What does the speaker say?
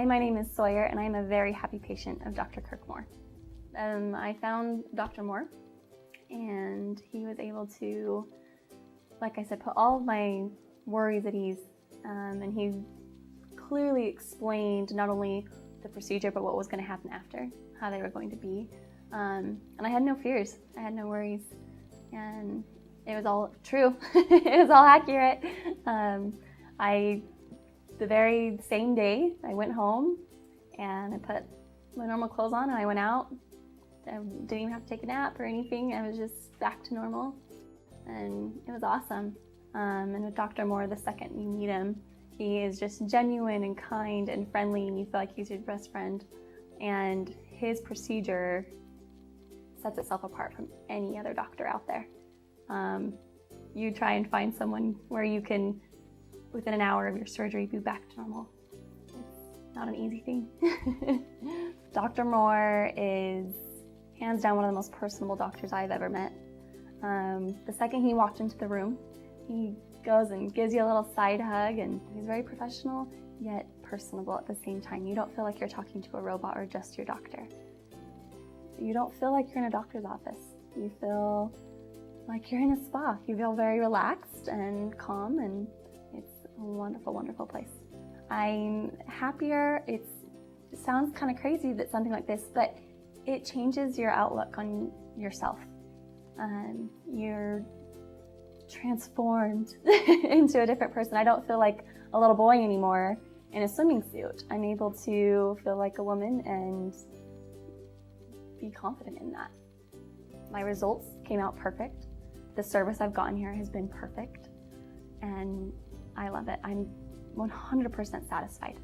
Hi, my name is Sawyer, and I'm a very happy patient of Dr. Kirk Moore. I found Dr. Moore, and he was able to, like I said, put all of my worries at ease, and he clearly explained not only the procedure, but what was going to happen after, how they were going to be. And I had no fears, I had no worries, and it was all true. It was all accurate. The very same day, I went home and I put my normal clothes on and I went out. I didn't even have to take a nap or anything. I was just back to normal, and it was awesome. And with Dr. Moore, the second you meet him, he is just genuine and kind and friendly, and you feel like he's your best friend. And his procedure sets itself apart from any other doctor out there. You try and find someone where you can, within an hour of your surgery, be back to normal. It's not an easy thing. Dr. Moore is hands down one of the most personable doctors I've ever met. The second he walked into the room, he goes and gives you a little side hug, and he's very professional yet personable at the same time. You don't feel like you're talking to a robot or just your doctor. You don't feel like you're in a doctor's office. You feel like you're in a spa. You feel very relaxed and calm, and it's a wonderful, wonderful place. I'm happier. It sounds kind of crazy that something like this, but it changes your outlook on yourself. You're transformed into a different person. I don't feel like a little boy anymore in a swimming suit. I'm able to feel like a woman and be confident in that. My results came out perfect. The service I've gotten here has been perfect, and I love it. I'm 100% satisfied.